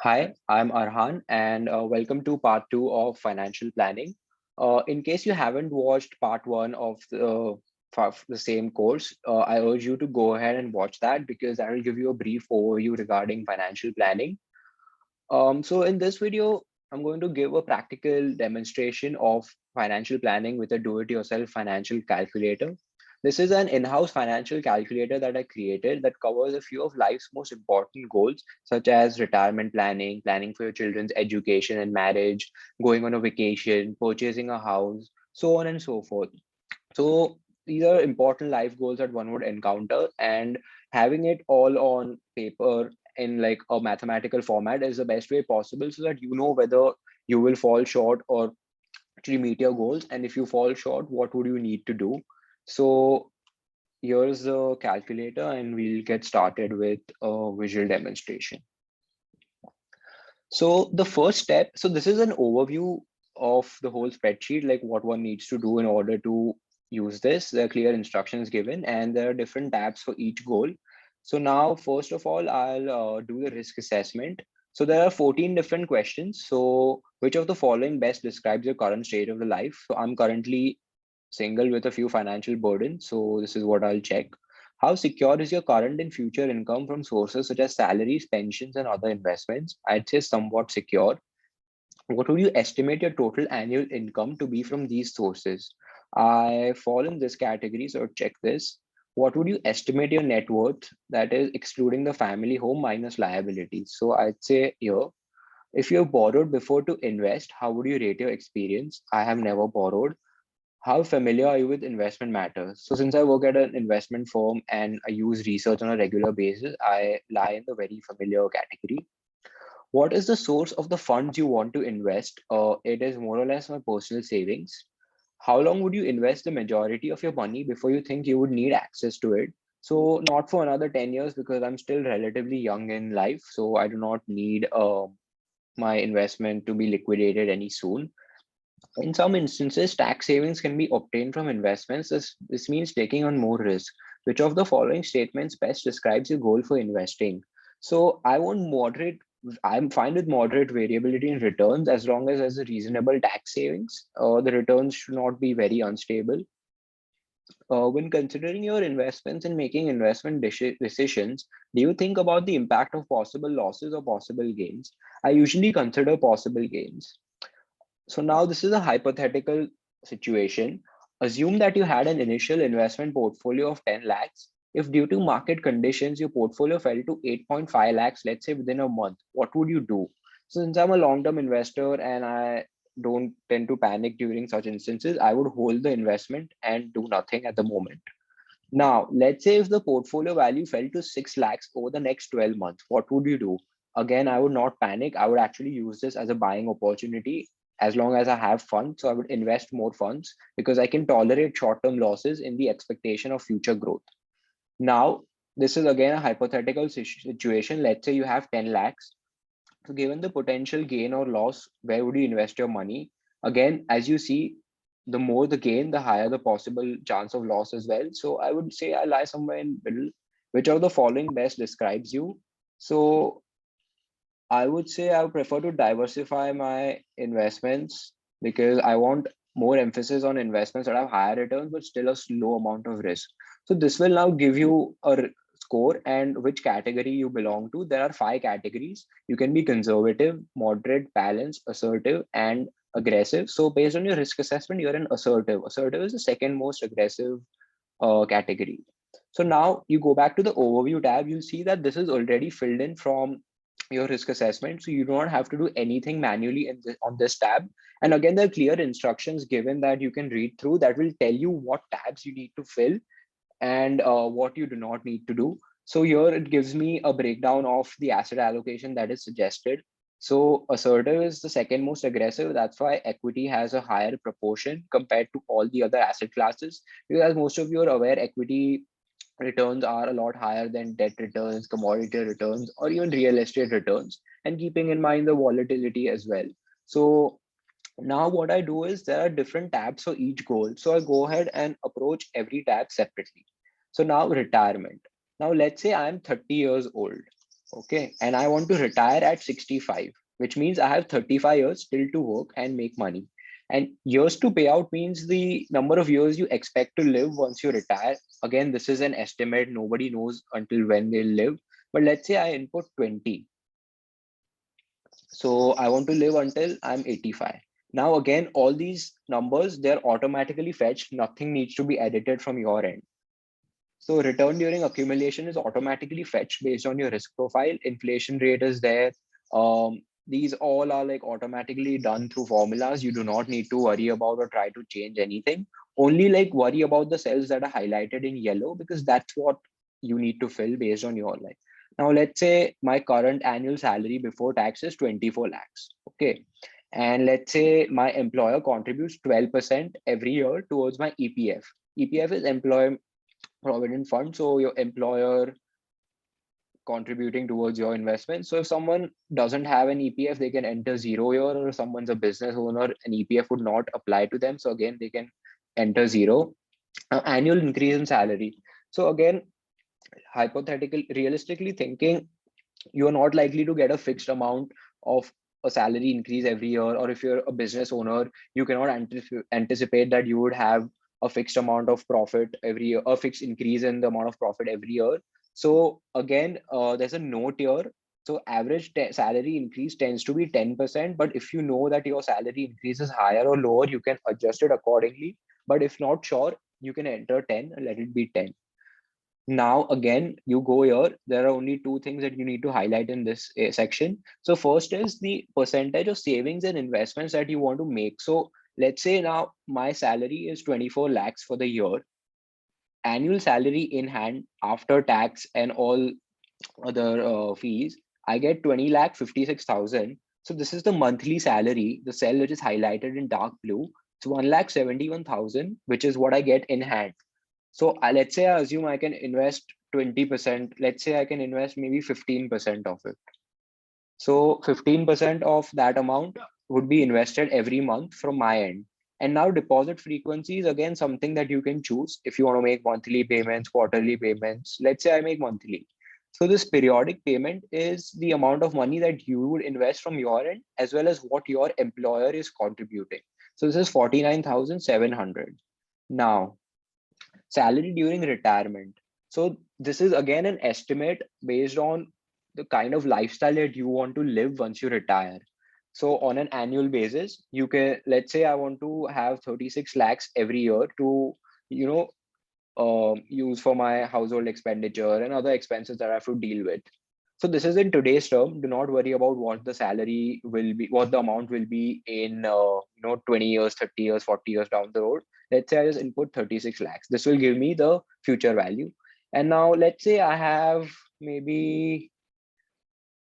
Hi, I'm Arhan, and welcome to part two of financial planning. In case you haven't watched part one of the same course, I urge you to go ahead and watch that because I will give you a brief overview regarding financial planning. So in this video, I'm going to give a practical demonstration of financial planning with a do-it-yourself financial calculator. This is an in-house financial calculator that I created that covers a few of life's most important goals, such as retirement planning, planning for your children's education and marriage, going on a vacation, purchasing a house, so on and so forth. So these are important life goals that one would encounter, and having it all on paper in like a mathematical format is the best way possible so that you know whether you will fall short or actually meet your goals. And if you fall short, what would you need to do? So here's the calculator, and we'll get started with a visual demonstration. So the first step, so this is an overview of the whole spreadsheet, like what one needs to do in order to use this. There are clear instructions given, and there are different tabs for each goal. So now, first of all, I'll do the risk assessment. So there are 14 different questions. So which of the following best describes your current state of the life? So I'm currently single with a few financial burdens. So this is what I'll check. How secure is your current and future income from sources such as salaries, pensions, and other investments? I'd say somewhat secure. What would you estimate your total annual income to be from these sources? I fall in this category, so check this. What would you estimate your net worth, that is excluding the family home minus liabilities? So I'd say here, if you have borrowed before to invest, how would you rate your experience? I have never borrowed. How familiar are you with investment matters? So since I work at an investment firm and I use research on a regular basis, I lie in the very familiar category. What is the source of the funds you want to invest? It is more or less my personal savings. How long would you invest the majority of your money before you think you would need access to it? So not for another 10 years because I'm still relatively young in life. So I do not need my investment to be liquidated any soon. In some instances, tax savings can be obtained from investments. This means taking on more risk. Which of the following statements best describes your goal for investing? So I want moderate, I'm fine with moderate variability in returns as long as there's a reasonable tax savings. The returns should not be very unstable. When considering your investments and making decisions, do you think about the impact of possible losses or possible gains? I usually consider possible gains. So now this is a hypothetical situation. Assume that you had an initial investment portfolio of 10 lakhs. If due to market conditions, your portfolio fell to 8.5 lakhs, let's say within a month, what would you do? So since I'm a long-term investor and I don't tend to panic during such instances, I would hold the investment and do nothing at the moment. Now, let's say if the portfolio value fell to 6 lakhs over the next 12 months, what would you do? Again, I would not panic. I would actually use this as a buying opportunity as long as I have funds. So I would invest more funds because I can tolerate short term losses in the expectation of future growth. Now, this is again a hypothetical situation. Let's say you have 10 lakhs. So, given the potential gain or loss, where would you invest your money? Again, as you see, the more the gain, the higher the possible chance of loss as well. So, I would say I lie somewhere in middle. Which of the following best describes you? So, I would say I would prefer to diversify my investments because I want more emphasis on investments that have higher returns but still a low amount of risk. So this will now give you a score and which category you belong to. There are five categories. You can be conservative, moderate, balanced, assertive, and aggressive. So based on your risk assessment, you're an assertive. Assertive is the second most aggressive category. So now you go back to the overview tab, you'll see that this is already filled in from your risk assessment. So you don't have to do anything manually on this tab. And again, there are clear instructions given that you can read through that will tell you what tabs you need to fill and what you do not need to do. So here it gives me a breakdown of the asset allocation that is suggested. So assertive is the second most aggressive. That's why equity has a higher proportion compared to all the other asset classes. Because as most of you are aware, equity returns are a lot higher than debt returns, commodity returns, or even real estate returns, and keeping in mind the volatility as well. So now what I do is there are different tabs for each goal. So I go ahead and approach every tab separately. So now retirement. Now let's say I'm 30 years old. Okay. And I want to retire at 65, which means I have 35 years still to work and make money. And years to pay out means the number of years you expect to live once you retire. Again, this is an estimate. Nobody knows until when they'll live. But let's say I input 20. So I want to live until I'm 85. Now, again, all these numbers, they're automatically fetched. Nothing needs to be edited from your end. So return during accumulation is automatically fetched based on your risk profile. Inflation rate is there. These all are like automatically done through formulas. You do not need to worry about or try to change anything. Only like worry about the cells that are highlighted in yellow, because that's what you need to fill based on your life. Now, let's say my current annual salary before tax is 24 lakhs. Okay. And let's say my employer contributes 12% every year towards my EPF. EPF is employee provident fund. So your employer contributing towards your investment. So if someone doesn't have an EPF, they can enter zero year, or if someone's a business owner, an EPF would not apply to them. So again, they can enter zero. Annual increase in salary. So again, hypothetical, realistically thinking, you are not likely to get a fixed amount of a salary increase every year. Or if you're a business owner, you cannot anticipate that you would have a fixed amount of profit every year, a fixed increase in the amount of profit every year. So again, there's a note here. So average salary increase tends to be 10%, but if you know that your salary increase is higher or lower, you can adjust it accordingly. But if not sure, you can enter 10 and let it be 10. Now, again, you go here. There are only two things that you need to highlight in this section. So first is the percentage of savings and investments that you want to make. So let's say now my salary is 24 lakhs for the year. Annual salary in hand after tax and all other fees, I get 20 lakh 56,000. So this is the monthly salary, the cell which is highlighted in dark blue. It's 1 lakh 71,000, which is what I get in hand. So let's say I assume I can invest 20%. Let's say I can invest maybe 15% of it. So 15% of that amount would be invested every month from my end. And now deposit frequency is again something that you can choose if you want to make monthly payments, quarterly payments. Let's say I make monthly. So this periodic payment is the amount of money that you would invest from your end, as well as what your employer is contributing. So this is 49,700. Now, salary during retirement. So this is again an estimate based on the kind of lifestyle that you want to live once you retire. So on an annual basis, you can, let's say I want to have 36 lakhs every year to, you know, use for my household expenditure and other expenses that I have to deal with. So this is in today's term. Do not worry about what the salary will be, what the amount will be in 20 years, 30 years, 40 years down the road. Let's say I just input 36 lakhs. This will give me the future value. And now let's say I have maybe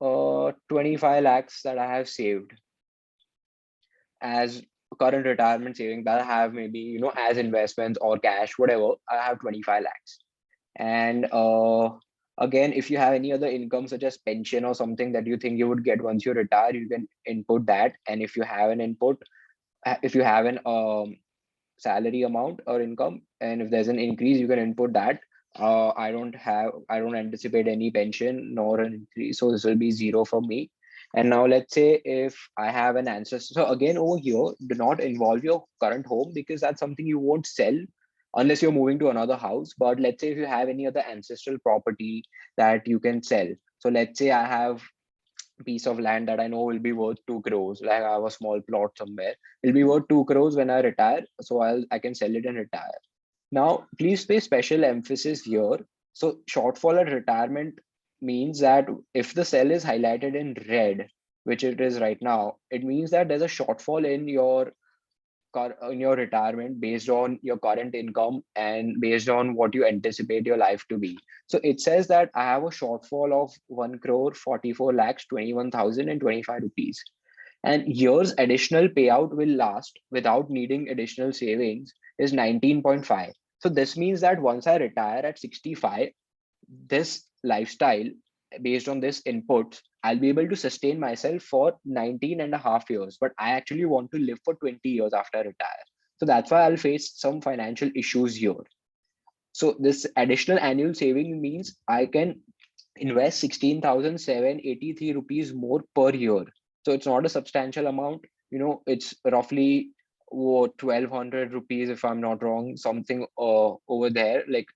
25 lakhs that I have saved as current retirement saving, that I have maybe, as investments or cash, whatever. I have 25 lakhs. And again, if you have any other income such as pension or something that you think you would get once you retire, you can input that. And if you have an input, if you have an salary amount or income, and if there's an increase, you can input that. I don't anticipate any pension nor an increase, so this will be zero for me. And now let's say if I have an ancestor. So again, over here, do not involve your current home, because that's something you won't sell unless you're moving to another house. But let's say if you have any other ancestral property that you can sell. So let's say I have a piece of land that I know will be worth 2 crores. Like I have a small plot somewhere. It'll be worth 2 crores when I retire. So I can sell it and retire. Now, please pay special emphasis here. So shortfall at retirement means that if the cell is highlighted in red, which it is right now, it means that there's a shortfall in your retirement based on your current income and based on what you anticipate your life to be. So it says that I have a shortfall of 1 crore 44 lakhs 21,025 rupees. And year's additional payout will last without needing additional savings is 19.5. So this means that once I retire at 65, this lifestyle based on this input, I'll be able to sustain myself for 19 and a half years. But I actually want to live for 20 years after I retire. So that's why I'll face some financial issues here. So this additional annual saving means I can invest 16,783 rupees more per year. So it's not a substantial amount. It's roughly 1,200 rupees, if I'm not wrong, something over there, like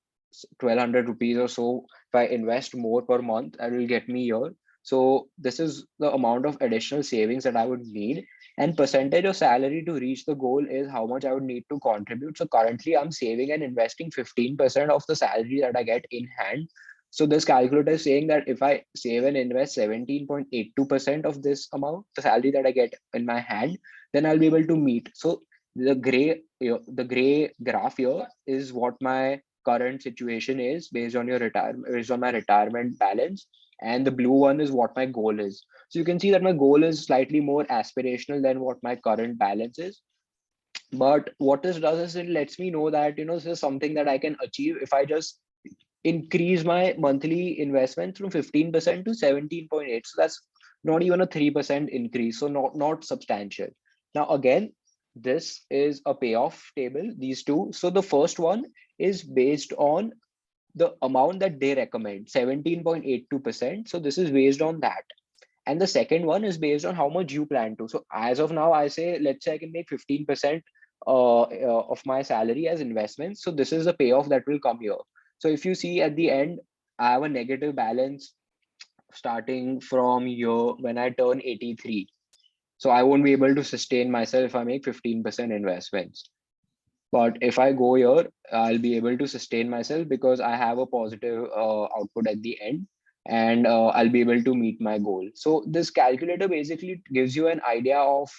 1,200 rupees or so. If I invest more per month, that will get me here. So this is the amount of additional savings that I would need. And percentage of salary to reach the goal is how much I would need to contribute. So currently I'm saving and investing 15% of the salary that I get in hand. So this calculator is saying that if I save and invest 17.82% of this amount, the salary that I get in my hand, then I'll be able to meet. So the gray graph here is what my current situation is based on my retirement balance, and the blue one is what my goal is. So you can see that my goal is slightly more aspirational than what my current balance is. But what this does is it lets me know that this is something that I can achieve if I just increase my monthly investment from 15% to 17.8. So that's not even a 3% increase. So not substantial. Now, again, this is a payoff table, these two. So the first one is based on the amount that they recommend, 17.82%. So this is based on that. And the second one is based on how much you plan to. So as of now, I say, let's say I can make 15% of my salary as investments. So this is the payoff that will come here. So if you see at the end, I have a negative balance starting from here when I turn 83. So I won't be able to sustain myself if I make 15% investments. But if I go here, I'll be able to sustain myself because I have a positive output at the end, and I'll be able to meet my goal. So this calculator basically gives you an idea of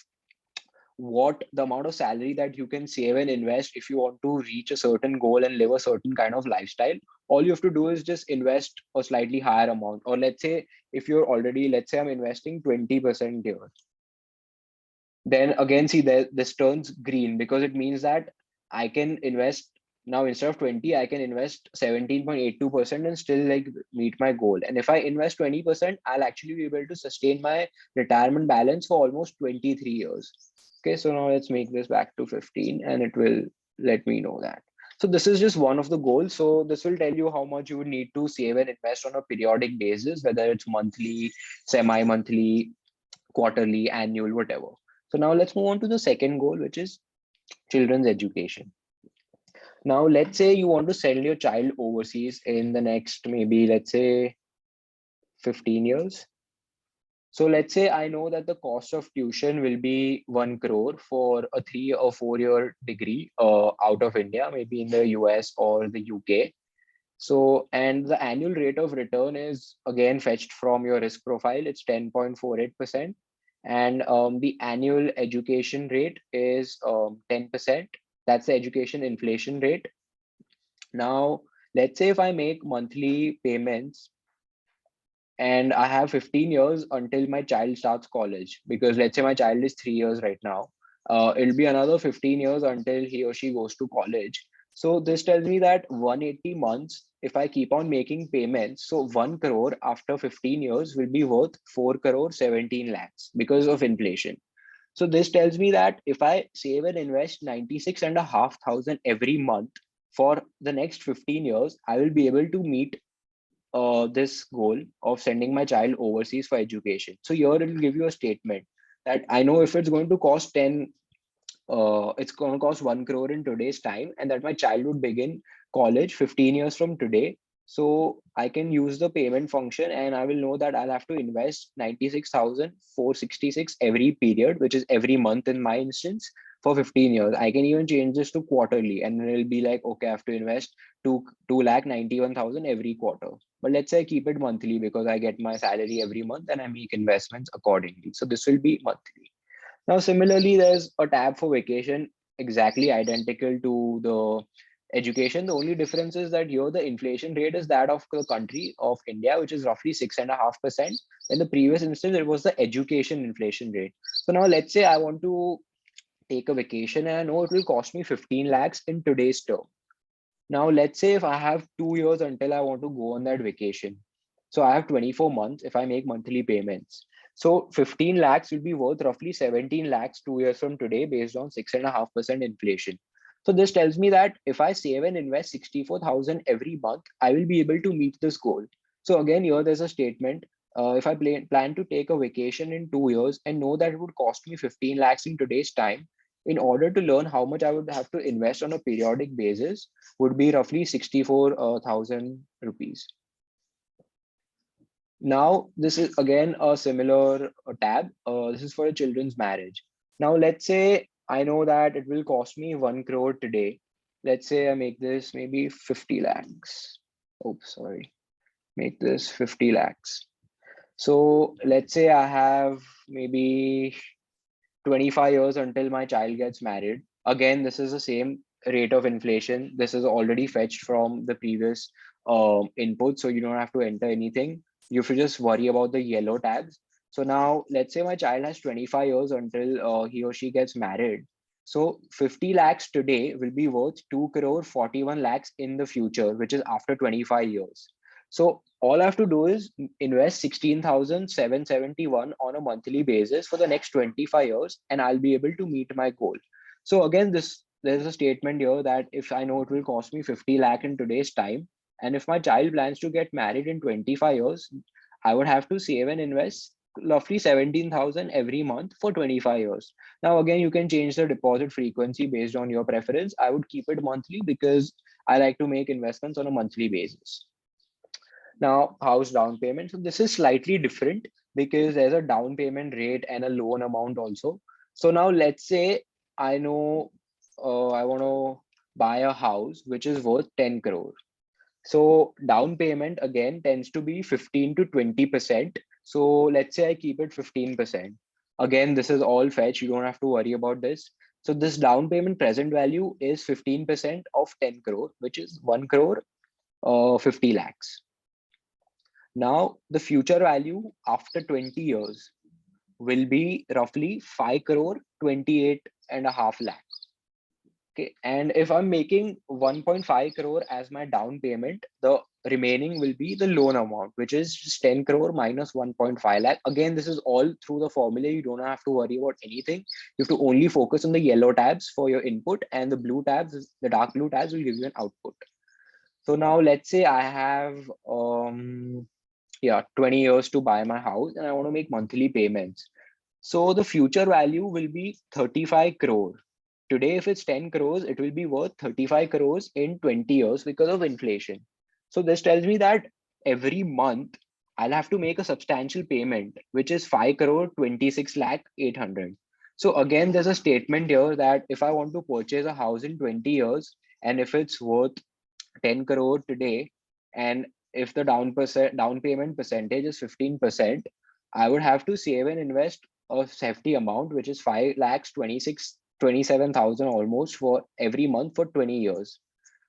what the amount of salary that you can save and invest if you want to reach a certain goal and live a certain kind of lifestyle. All you have to do is just invest a slightly higher amount. Or let's say if you're already, let's say I'm investing 20% here, then again, see that this turns green because it means that I can invest now, instead of 20, I can invest 17.82% and still like meet my goal. And if I invest 20%, I'll actually be able to sustain my retirement balance for almost 23 years. Okay, so now let's make this back to 15 and it will let me know that. So this is just one of the goals. So this will tell you how much you would need to save and invest on a periodic basis, whether it's monthly, semi-monthly, quarterly, annual, whatever. So now let's move on to the second goal, which is children's education. Now, let's say you want to send your child overseas in the next, maybe, let's say 15 years. So let's say I know that the cost of tuition will be 1 crore for a 3 or 4 year degree out of India, maybe in the US or the UK. So, and the annual rate of return is again fetched from your risk profile. It's 10.48%. And the annual education rate is 10%. That's the education inflation rate. Now, let's say if I make monthly payments and I have 15 years until my child starts college, because let's say my child is 3 years right now, it'll be another 15 years until he or she goes to college. So this tells me that 180 months, if I keep on making payments, so 1 crore after 15 years will be worth 4 crore 17 lakhs because of inflation. So this tells me that if I save and invest 96 and a half thousand every month for the next 15 years, I will be able to meet this goal of sending my child overseas for education. So here it will give you a statement that I know if it's going to cost 10, it's going to cost 1 crore in today's time, and that my child would begin college 15 years from today. So I can use the payment function and I will know that I'll have to invest 96,466 every period, which is every month in my instance, for 15 years. I can even change this to quarterly and it'll be like, okay, I have to invest 2,91,000 every quarter. But let's say I keep it monthly because I get my salary every month and I make investments accordingly. So this will be monthly. Now, similarly, there's a tab for vacation exactly identical to the education. The only difference is that here the inflation rate is that of the country of India, which is roughly 6.5%. In the previous instance, it was the education inflation rate. So now let's say I want to take a vacation and I know it will cost me 15 lakhs in today's term. Now, let's say if I have 2 years until I want to go on that vacation. So I have 24 months if I make monthly payments. So 15 lakhs will be worth roughly 17 lakhs 2 years from today based on 6.5% inflation. So this tells me that if I save and invest 64,000 every month, I will be able to meet this goal. So again, here there's a statement. If I plan to take a vacation in 2 years and know that it would cost me 15 lakhs in today's time, in order to learn how much I would have to invest on a periodic basis, would be roughly 64,000 rupees. Now, this is again a similar tab. This is for a children's marriage. Now, let's say I know that it will cost me 1 crore today. Let's say I make this maybe 50 lakhs. Oops, sorry. Make this 50 lakhs. So let's say I have maybe 25 years until my child gets married. Again, this is the same rate of inflation. This is already fetched from the previous input, so you don't have to enter anything. You should just worry about the yellow tabs. So now, let's say my child has 25 years until he or she gets married. So 50 lakhs today will be worth 2 crore 41 lakhs in the future, which is after 25 years. So all I have to do is invest 16,771 on a monthly basis for the next 25 years, and I'll be able to meet my goal. So again, there's a statement here that if I know it will cost me 50 lakh in today's time, and if my child plans to get married in 25 years, I would have to save and invest roughly 17,000 every month for 25 years. Now, again, you can change the deposit frequency based on your preference. I would keep it monthly because I like to make investments on a monthly basis. Now, house down payment. So this is slightly different because there's a down payment rate and a loan amount also. So now let's say I know I want to buy a house which is worth 10 crore. So down payment again tends to be 15 to 20%. So let's say I keep it 15%. Again, this is all fetch. You don't have to worry about this. So this down payment present value is 15% of 10 crore, which is 1 crore 50 lakhs. Now, the future value after 20 years will be roughly 5 crore 28 and a half lakh. Okay. And if I'm making 1.5 crore as my down payment, the remaining will be the loan amount, which is just 10 crore minus 1.5 lakh. Again, this is all through the formula. You don't have to worry about anything. You have to only focus on the yellow tabs for your input, and the blue tabs, the dark blue tabs will give you an output. So now let's say I have 20 years to buy my house and I want to make monthly payments. So the future value will be 35 crore. Today, if it's 10 crores, it will be worth 35 crores in 20 years because of inflation. So this tells me that every month I'll have to make a substantial payment, which is 5 crore 26 lakh 800. So again, there's a statement here that if I want to purchase a house in 20 years, and if it's worth 10 crore today, and if the down payment percentage is 15%, I would have to save and invest a safety amount, which is 5 lakhs 27,000 almost for every month for 20 years.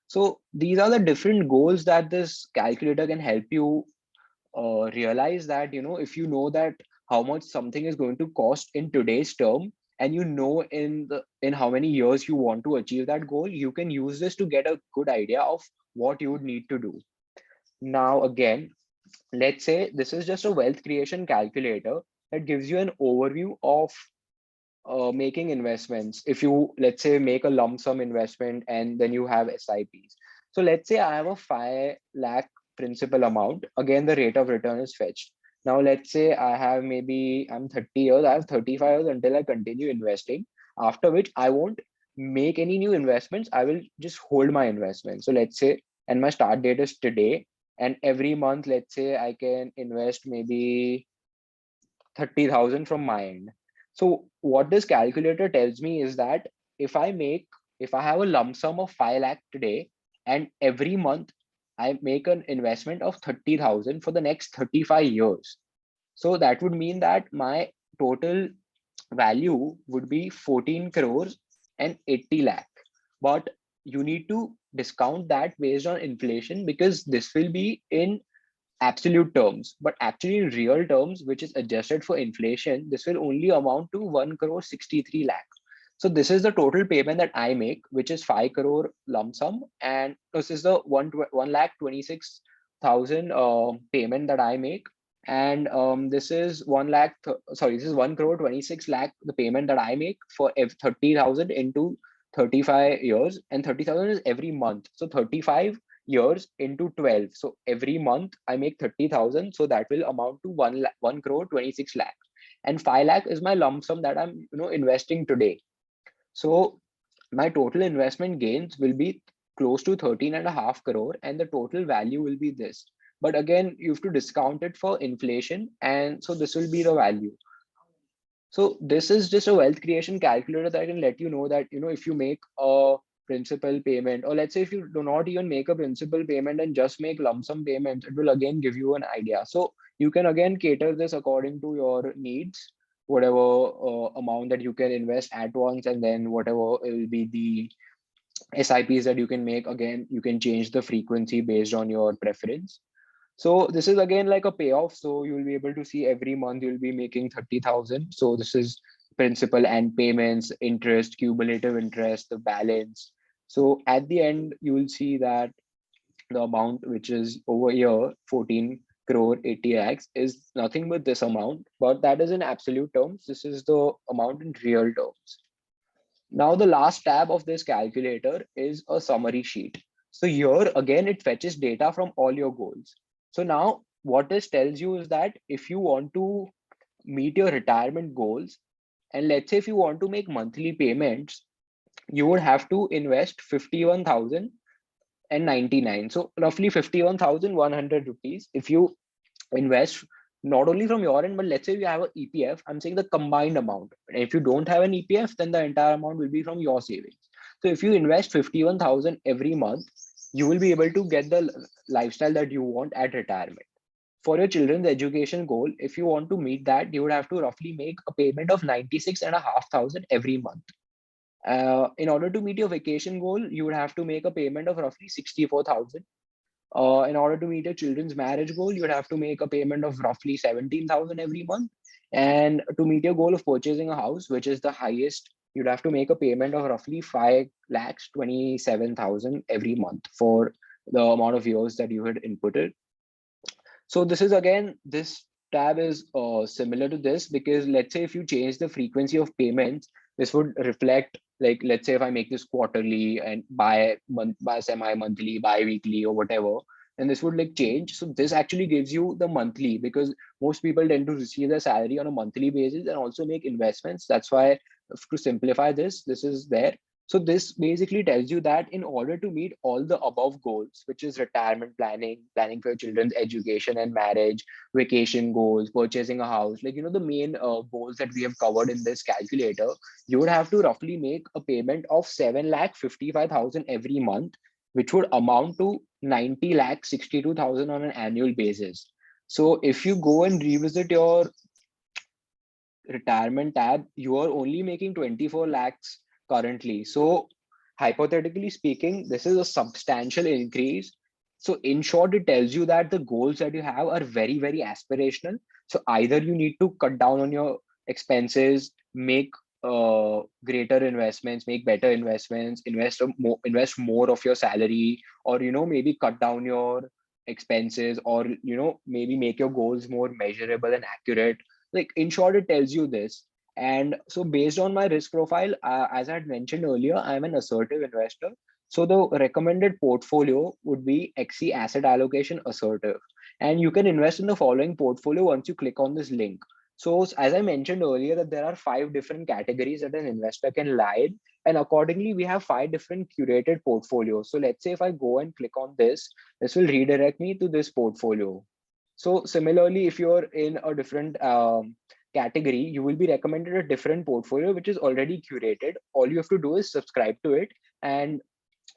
So these are the different goals that this calculator can help you realize that, if you know that how much something is going to cost in today's term, and in how many years you want to achieve that goal, you can use this to get a good idea of what you would need to do. Now, again, let's say this is just a wealth creation calculator that gives you an overview of making investments. If you, let's say, make a lump sum investment and then you have SIPs. So let's say I have a 5 lakh principal amount. Again, the rate of return is fetched. Now, let's say I have maybe I'm 30 years, I have 35 years until I continue investing, after which I won't make any new investments. I will just hold my investment. So let's say, and my start date is today. And every month, let's say I can invest maybe 30,000 from my end. So what this calculator tells me is that if I have a lump sum of 5 lakh today, and every month I make an investment of 30,000 for the next 35 years. So that would mean that my total value would be 14 crores and 80 lakh. But you need to discount that based on inflation, because this will be in absolute terms, but actually in real terms, which is adjusted for inflation, this will only amount to 1 crore 63 lakh. So this is the total payment that I make, which is 5 crore lump sum, and this is the 1 lakh 26,000 payment that I make, and this is 1 crore 26 lakh the payment that I make for 30,000 into 35 years, and 30,000 is every month. So 35 years into 12. So every month I make 30,000. So that will amount to 1 crore 26 lakh. And 5 lakh is my lump sum that I'm investing today. So my total investment gains will be close to 13.5 crore, and the total value will be this. But again, you have to discount it for inflation, and so this will be the value. So this is just a wealth creation calculator that can let you know that, if you make a principal payment, or let's say if you do not even make a principal payment and just make lump sum payments, it will again give you an idea. So you can again cater this according to your needs, whatever amount that you can invest at once, and then whatever will be the SIPs that you can make. Again, you can change the frequency based on your preference. So this is again like a payoff. So you will be able to see every month you'll be making 30,000. So this is principal and payments, interest, cumulative interest, the balance. So at the end, you will see that the amount which is over here, 14 crore 80 lakhs, is nothing but this amount, but that is in absolute terms. This is the amount in real terms. Now the last tab of this calculator is a summary sheet. So here again, it fetches data from all your goals. So now what this tells you is that if you want to meet your retirement goals, and let's say if you want to make monthly payments, you would have to invest 51,099. So roughly 51,100 rupees. If you invest not only from your end, but let's say you have an EPF, I'm saying the combined amount. If you don't have an EPF, then the entire amount will be from your savings. So if you invest 51,000 every month, you will be able to get the lifestyle that you want at retirement. For your children's education goal, if you want to meet that, you would have to roughly make a payment of 96,500 every month. In order to meet your vacation goal, you would have to make a payment of roughly 64,000. In order to meet a children's marriage goal, you would have to make a payment of roughly 17,000 every month. And to meet your goal of purchasing a house, which is the highest, you'd have to make a payment of roughly 5 lakhs 27,000 every month for the amount of years that you had inputted. So this is again, this tab is similar to this, because let's say if you change the frequency of payments, this would reflect, like, let's say if I make this quarterly and by month, by semi-monthly, bi-weekly or whatever, and this would like change. So this actually gives you the monthly, because most people tend to receive their salary on a monthly basis and also make investments. That's why, to simplify this is there. So this basically tells you that in order to meet all the above goals, which is retirement planning, planning for your children's education and marriage, vacation goals, purchasing a house, like, the main goals that we have covered in this calculator, you would have to roughly make a payment of 7,55,000 every month, which would amount to 90,62,000 on an annual basis. So if you go and revisit your retirement tab, you are only making 24 lakhs currently. So hypothetically speaking, this is a substantial increase. So in short, it tells you that the goals that you have are very, very aspirational. So either you need to cut down on your expenses, make greater investments, make better investments, invest more of your salary, or maybe cut down your expenses, or maybe make your goals more measurable and accurate. Like, in short, it tells you this. And so based on my risk profile, as I had mentioned earlier, I'm an assertive investor. So the recommended portfolio would be XE Asset Allocation Assertive, and you can invest in the following portfolio once you click on this link. So as I mentioned earlier, that there are 5 different categories that an investor can lie in, and accordingly we have 5 different curated portfolios. So let's say if I go and click on this will redirect me to this portfolio. So similarly, if you're in a different category, you will be recommended a different portfolio, which is already curated. All you have to do is subscribe to it, and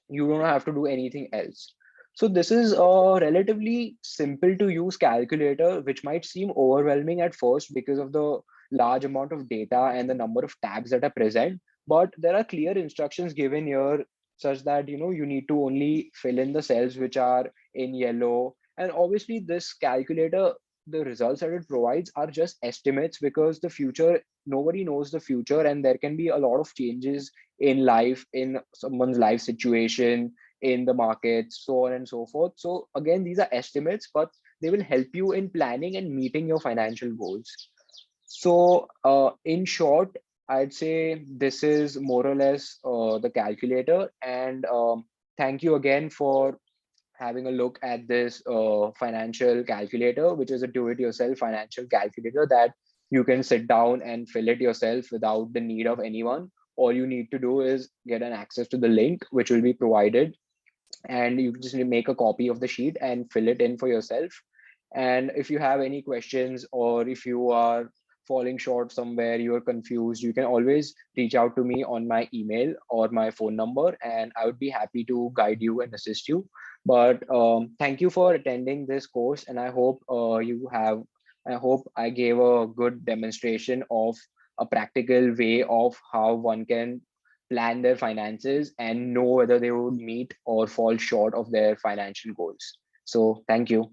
you don't have to do anything else. So this is a relatively simple to use calculator, which might seem overwhelming at first because of the large amount of data and the number of tabs that are present. But there are clear instructions given here, such that you need to only fill in the cells which are in yellow. And obviously this calculator, the results that it provides are just estimates, because the future, nobody knows the future, and there can be a lot of changes in life, in someone's life situation, in the markets, so on and so forth. So again, these are estimates, but they will help you in planning and meeting your financial goals. So in short, I'd say this is more or less the calculator. And thank you again for having a look at this financial calculator, which is a do-it-yourself financial calculator that you can sit down and fill it yourself without the need of anyone. All you need to do is get an access to the link, which will be provided, and you just need to make a copy of the sheet and fill it in for yourself. And if you have any questions, or if you are falling short somewhere, you're confused, you can always reach out to me on my email or my phone number, and I would be happy to guide you and assist you. But thank you for attending this course, and I hope I gave a good demonstration of a practical way of how one can plan their finances and know whether they would meet or fall short of their financial goals. So thank you.